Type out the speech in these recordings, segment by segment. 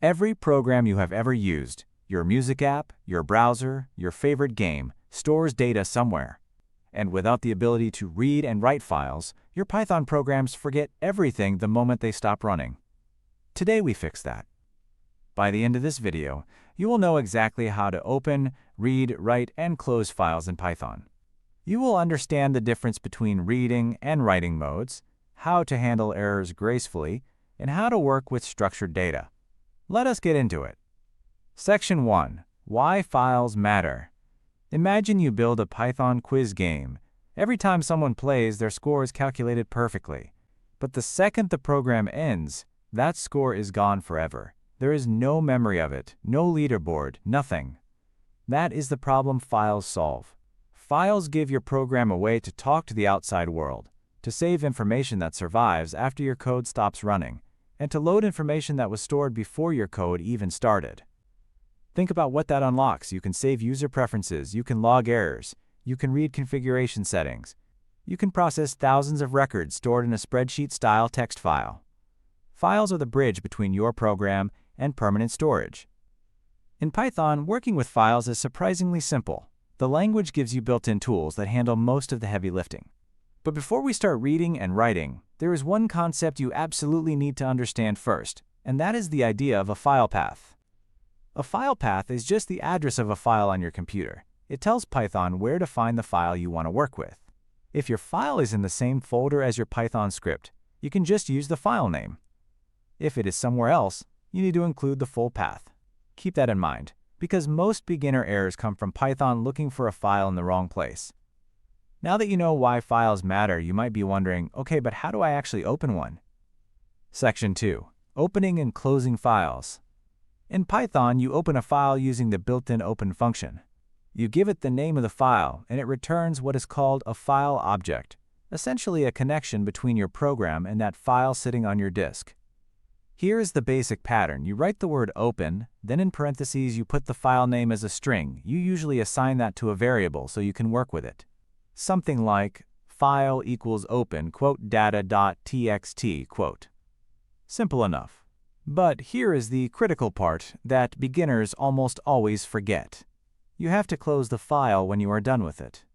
Every program you have ever used, your music app, your browser, your favorite game, stores data somewhere. And without the ability to read and write files, your Python programs forget everything the moment they stop running. Today we fix that. By the end of this video, you will know exactly how to open, read, write, and close files in Python. You will understand the difference between reading and writing modes, how to handle errors gracefully, and how to work with structured data. Let us get into it. Section 1. Why files matter. Imagine you build a Python quiz game. Every time someone plays, their score is calculated perfectly. But the second the program ends, that score is gone forever. There is no memory of it, no leaderboard, nothing. That is the problem files solve. Files give your program a way to talk to the outside world, to save information that survives after your code stops running, and to load information that was stored before your code even started. Think about what that unlocks. You can save user preferences, you can log errors, you can read configuration settings, you can process thousands of records stored in a spreadsheet-style text file. Files are the bridge between your program and permanent storage. In Python, working with files is surprisingly simple. The language gives you built-in tools that handle most of the heavy lifting. But before we start reading and writing, there is one concept you absolutely need to understand first, and that is the idea of a file path. A file path is just the address of a file on your computer. It tells Python where to find the file you want to work with. If your file is in the same folder as your Python script, you can just use the file name. If it is somewhere else, you need to include the full path. Keep that in mind, because most beginner errors come from Python looking for a file in the wrong place. Now that you know why files matter, you might be wondering, okay, but how do I actually open one? Section 2. Opening and closing files. In Python, you open a file using the built-in open function. You give it the name of the file, and it returns what is called a file object, essentially a connection between your program and that file sitting on your disk. Here is the basic pattern. You write the word open, then in parentheses you put the file name as a string. You usually assign that to a variable so you can work with it. Something like file equals open, quote, data.txt, quote. Simple enough. But here is the critical part that beginners almost always forget. You have to close the file when you are done with it.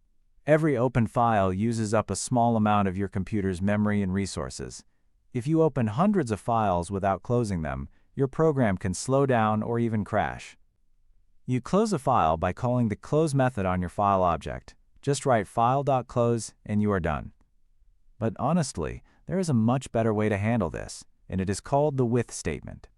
Every open file uses up a small amount of your computer's memory and resources. If you open hundreds of files without closing them, your program can slow down or even crash. You close a file by calling the close method on your file object. Just write file.close and you are done. But honestly, there is a much better way to handle this, and it is called the with statement.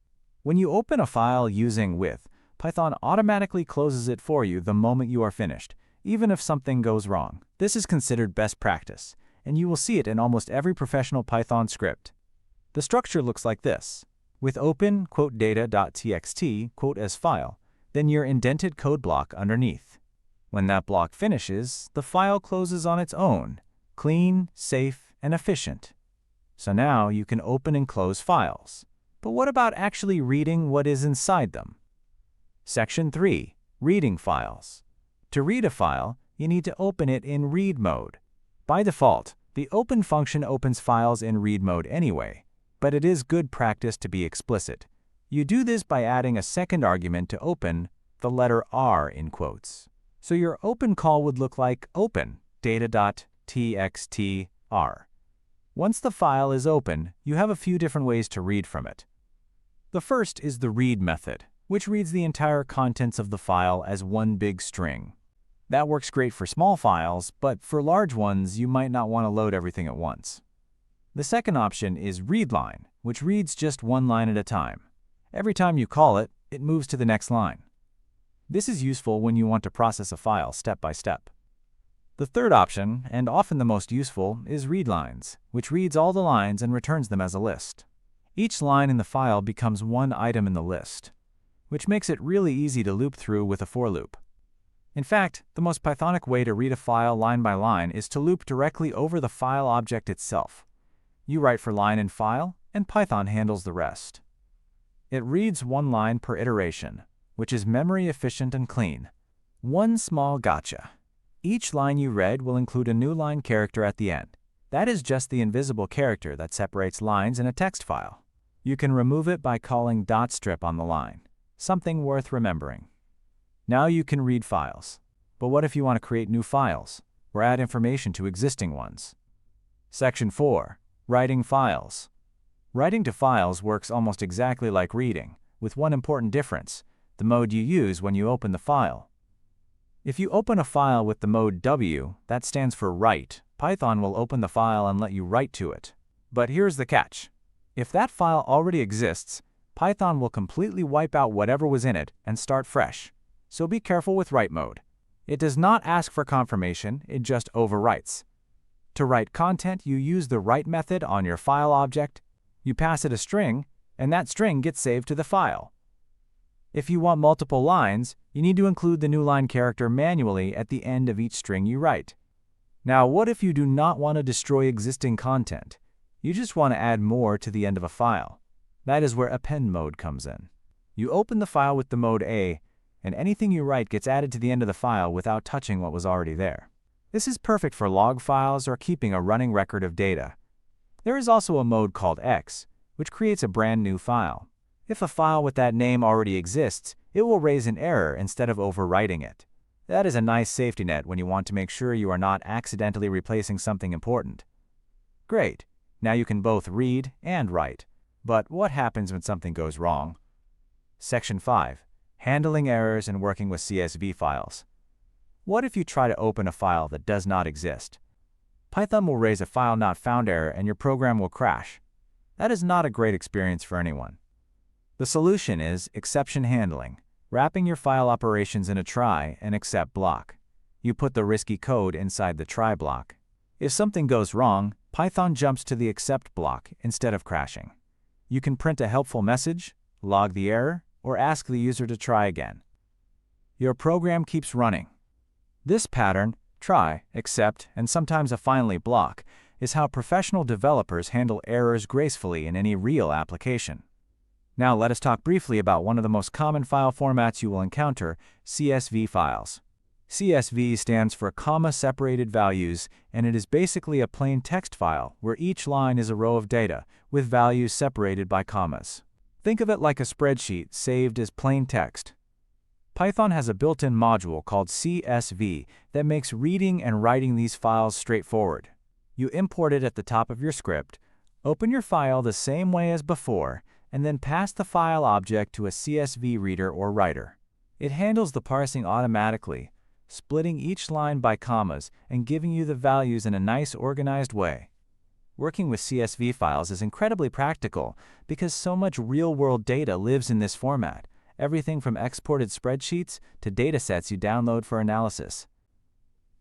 When you open a file using with, Python automatically closes it for you the moment you are finished, even if something goes wrong. This is considered best practice, and you will see it in almost every professional Python script. The structure looks like this. With open, quote, data.txt, quote, as file, then your indented code block underneath. When that block finishes, the file closes on its own, clean, safe, and efficient. So now you can open and close files. But what about actually reading what is inside them? Section 3. Reading files. To read a file, you need to open it in read mode. By default, the open function opens files in read mode anyway, but it is good practice to be explicit. You do this by adding a second argument to open, the letter R in quotes. So your open call would look like open, data.txt R. Once the file is open, you have a few different ways to read from it. The first is the read method, which reads the entire contents of the file as one big string. That works great for small files, but for large ones, you might not want to load everything at once. The second option is readline, which reads just one line at a time. Every time you call it, it moves to the next line. This is useful when you want to process a file step by step. The third option, and often the most useful, is readlines, which reads all the lines and returns them as a list. Each line in the file becomes one item in the list, which makes it really easy to loop through with a for loop. In fact, the most Pythonic way to read a file line by line is to loop directly over the file object itself. You write for line in file, and Python handles the rest. It reads one line per iteration, which is memory efficient and clean. One small gotcha. Each line you read will include a new line character at the end. That is just the invisible character that separates lines in a text file. You can remove it by calling .strip on the line, something worth remembering. Now you can read files. But what if you want to create new files or add information to existing ones? Section 4. Writing files. Writing to files works almost exactly like reading, with one important difference: the mode you use when you open the file. If you open a file with the mode W, that stands for write, Python will open the file and let you write to it. But here's the catch. If that file already exists, Python will completely wipe out whatever was in it and start fresh. So be careful with write mode. It does not ask for confirmation, it just overwrites. To write content, you use the write method on your file object. You pass it a string, and that string gets saved to the file. If you want multiple lines, you need to include the new line character manually at the end of each string you write. Now, what if you do not want to destroy existing content? You just want to add more to the end of a file. That is where append mode comes in. You open the file with the mode A, and anything you write gets added to the end of the file without touching what was already there. This is perfect for log files or keeping a running record of data. There is also a mode called X, which creates a brand new file. If a file with that name already exists, it will raise an error instead of overwriting it. That is a nice safety net when you want to make sure you are not accidentally replacing something important. Great, now you can both read and write. But what happens when something goes wrong? Section 5. Handling errors and working with CSV files. What if you try to open a file that does not exist? Python will raise a file not found error and your program will crash. That is not a great experience for anyone. The solution is exception handling, wrapping your file operations in a try and except block. You put the risky code inside the try block. If something goes wrong, Python jumps to the except block instead of crashing. You can print a helpful message, log the error, or ask the user to try again. Your program keeps running. This pattern, try, except, and sometimes a finally block, is how professional developers handle errors gracefully in any real application. Now let us talk briefly about one of the most common file formats you will encounter, CSV files. CSV stands for comma-separated values, and it is basically a plain text file where each line is a row of data, with values separated by commas. Think of it like a spreadsheet saved as plain text. Python has a built-in module called CSV that makes reading and writing these files straightforward. You import it at the top of your script, open your file the same way as before, and then pass the file object to a CSV reader or writer. It handles the parsing automatically, splitting each line by commas and giving you the values in a nice organized way. Working with CSV files is incredibly practical because so much real-world data lives in this format, everything from exported spreadsheets to datasets you download for analysis.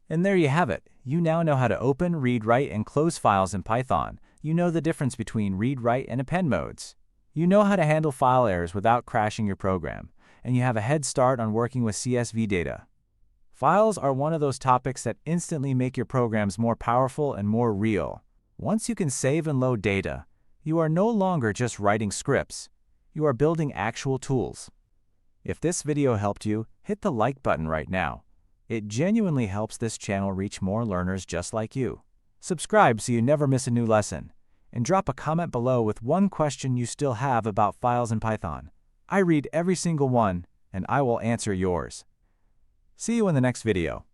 And there you have it. You now know how to open, read, write, and close files in Python. You know the difference between read, write, and append modes. You know how to handle file errors without crashing your program, and you have a head start on working with CSV data. Files are one of those topics that instantly make your programs more powerful and more real. Once you can save and load data, you are no longer just writing scripts. You are building actual tools. If this video helped you, hit the like button right now. It genuinely helps this channel reach more learners just like you. Subscribe so you never miss a new lesson, and drop a comment below with one question you still have about files in Python. I read every single one, and I will answer yours. See you in the next video.